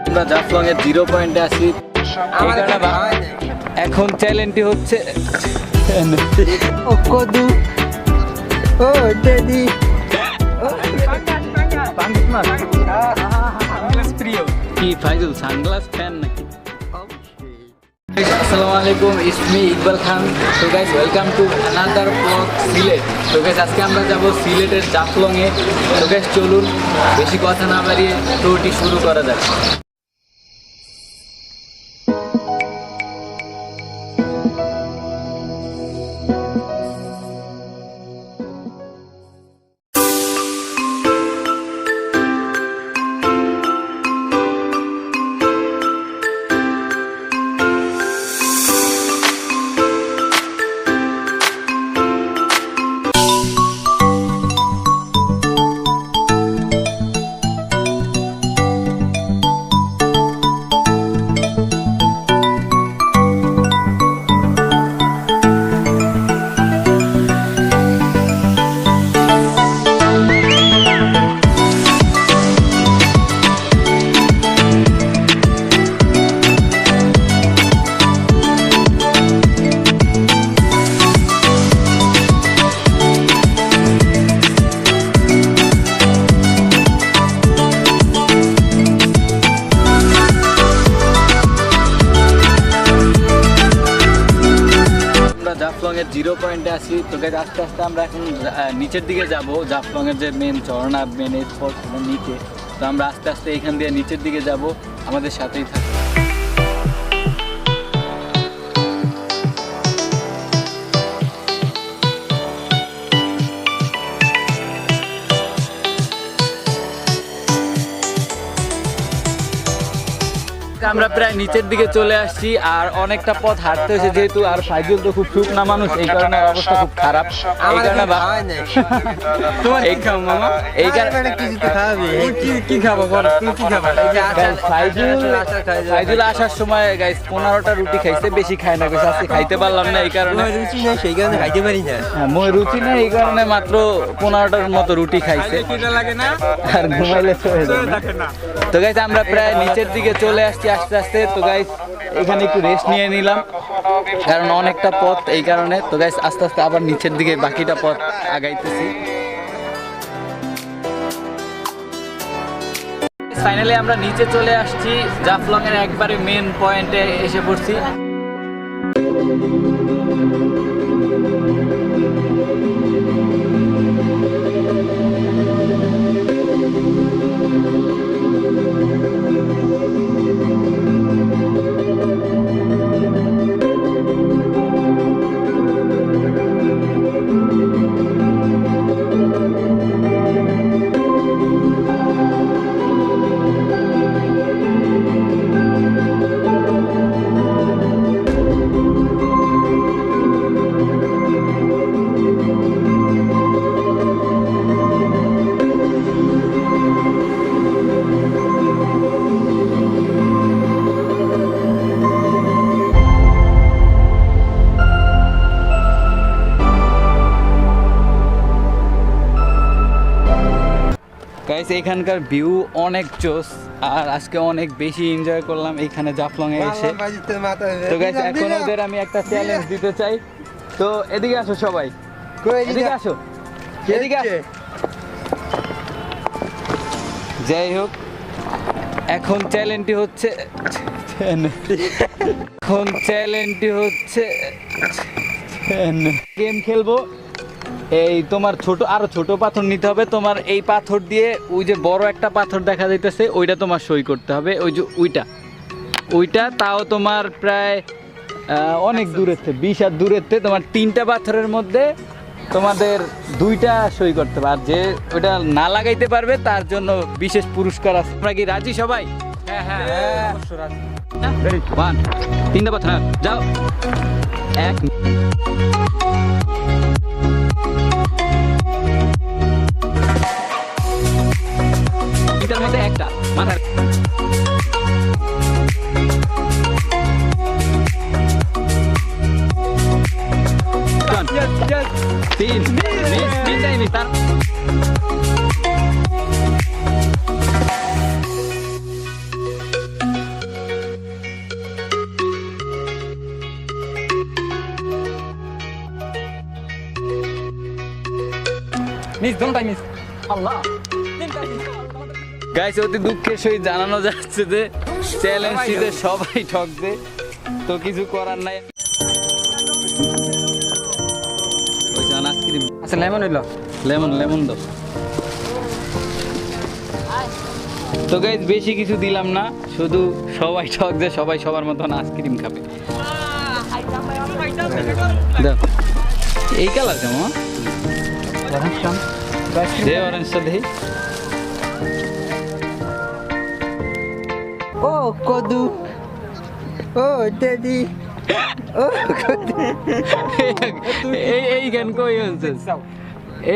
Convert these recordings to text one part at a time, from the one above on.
আমরা জাফলং এর 0 পয়েন্টে আছি। এখন চ্যালেঞ্জটি হচ্ছে কি ফাইজুল সানগ্লাস ফ্যান নাকি? আসসালামু আলাইকুম, ইটস মি ইকবাল খান। তো guys, welcome to another blog Sylhet. তো গাইস, আজকে আমরা যাব সিলেটের জাফলংয়ে। তো গাইস, চলুন বেশি কথা না বাড়িয়ে ট্যুরটি শুরু করা যাক। জাফলং এর 0 পয়েন্টে আছি। তো গাইস, আস্তে আস্তে আমরা এখন নিচের দিকে যাব। জাফলং এর যে মেন ঝর্ণা, মেন স্পট নিচে। তো আমরা আস্তে আস্তে এখান দিয়ে নিচের দিকে যাব, আমাদের সাথেই থাকবে। আমরা প্রায় নিচের দিকে চলে আসছি, আর অনেকটা পথ হাঁটতে হয়েছে যেহেতু। আর ফাইজুল তো খুব শুকনা মানুষ, এই কারণে অবস্থা খুব খারাপ। এই কারণে ফাইজুল আসার সময় গাইস 15টা রুটি খাইছে, বেশি খায় না। আজকে খাইতে পারলাম না, এই কারণে খাইতে পারি না। মই রুচি না, এই কারণে মাত্র 15টার মতো রুটি খাইছে, আর ঘুমাইলে চলে যায় না। তো গাইস, আমরা প্রায় নিচের দিকে চলে আসছি আস্তে আস্তে। তো গাইস, এখানে একটু রেস্ট নিয়ে নিলাম, কারণ অনেকটা পথ, এই কারণে। তো গাইস, আস্তে আস্তে আবার নিচের দিকে বাকিটা পথ আগাইতেছি। ফাইনালি আমরা নিচে চলে আসছি, জাফলং এর একবারে মেন পয়েন্টে এসে পড়ছি। গাইস, এখানকার ভিউ অনেক জোস, আর আজকে অনেক বেশি এনজয় করলাম এইখানে জাফলং এ এসে। তো গাইস, এখন ওদের আমি একটা চ্যালেঞ্জ দিতে চাই। তো এদিকে আসো সবাই, এদিকে আসো, এদিকে আসো। যাই হোক, এখন চ্যালেঞ্জটি হচ্ছে গেম খেলবো। এই তোমার আরো ছোট পাথর নিতে হবে। তোমার এই পাথর দিয়ে ওই যে বড় একটা পাথর দেখা যাইতেছে, ওইটা তোমার সই করতে হবে। ওই যে ওইটা তাও তোমার প্রায় অনেক দূরের থেকে, 20 হাত দূরের থেকে। তোমার 3টা পাথরের মধ্যে তোমাদের 2টা সই করতে হবে। আর যে ওইটা না লাগাইতে পারবে তার জন্য বিশেষ পুরস্কার আছে। তোমরা কি রাজি সবাই? হ্যাঁ, অবশ্যই রাজি। 1 3টা পাথর, যাও। 1 এটার মধ্যে একটা মাথার তিন তার মিস দোনটাই মিস আল্লাহ তিনটাই মিস গাইস অতি দুঃখের সহিত জানানো যাচ্ছে যে চ্যালেঞ্জ দিতে সবাই ঠকবে, তো কিছু করার নাই। ওই জান আইসক্রিম আচ্ছা লেমন হইলো লেমন লেমন দাও। তো গাইস বেশি কিছু দিলাম না, শুধু সবাই ঠকবে, সবাই সবার মতন আইসক্রিম খাবে। দাও এই কালার কেমন দে, অরেঞ্জটা দেখি। ও কদু ও টেডি ও কদু এই গান কই হচ্ছে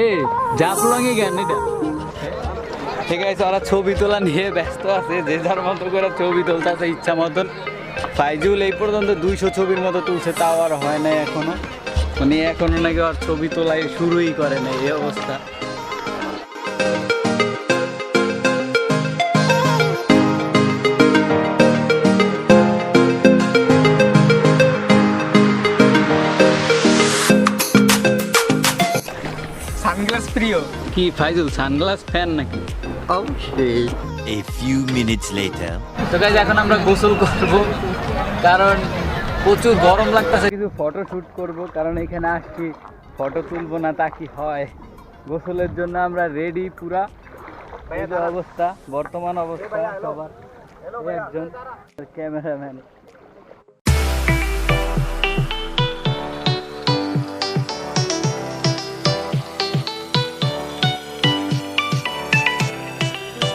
এই জাফলংই গান এটা। ঠিক আছে, ওরা ছবি তোলা নিয়ে ব্যস্ত আছে, যে যার মতো করে ছবি তুলতেছে ইচ্ছা মতন। ফাইজুল এই পর্যন্ত 200 ছবির মতো তুলছে, তাও আর হয় নাই এখনো, মানে এখনো নাকি আর ছবি তোলাই শুরুই করে নাই, এই অবস্থা। সানগ্লাস প্রিয় কি ফাইজুল সানগ্লাস ফ্যান নাকি? অবশ্যই। A few minutes later. তো গাইস এখন আমরা গোসল করব, কারণ প্রচুর গরম লাগতেছে। কিছু ফটো শুট করব, কারণ এখানে আসছি ফটো তুলবো না তা কি হয়। গোসলের জন্য আমরা রেডি পুরা। এই যে অবস্থা, বর্তমান অবস্থা সবার। এই একজন ক্যামেরাম্যান।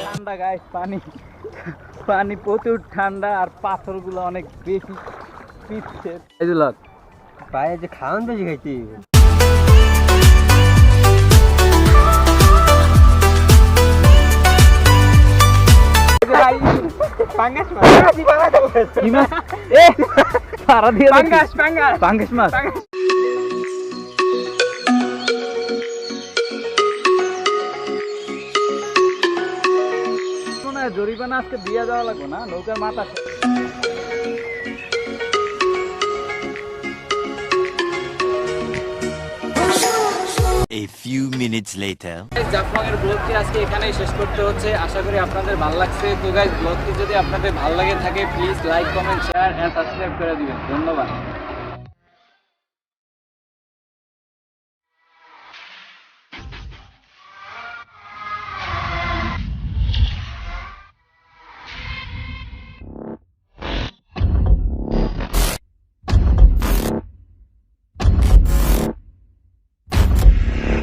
ঠান্ডা গাইস, পানি পানি প্রচুর ঠান্ডা, আর পাথরগুলো অনেক বেশি পিচ্ছে। এই যে লক পায়ে যে খাওয়ান বেশি খাইছি ভাই পাঙ্গাস মাছ কি মাছ? এ সারা দিয়ে পাঙ্গাস পাঙ্গাস পাঙ্গাস মাছ। জরিমানা আজকে দিয়ে যাওয়া লাগবে না, নৌকার মাথা। A few minutes later. জাফলংয়ের ব্লগটি আজকে এখানেই শেষ করতে হচ্ছে। আশা করি আপনাদের ভালো লাগছে। তো গাইস ব্লগটি যদি আপনাদের ভালো লাগে থাকে please like comment share and subscribe করে দিবেন। ধন্যবাদ।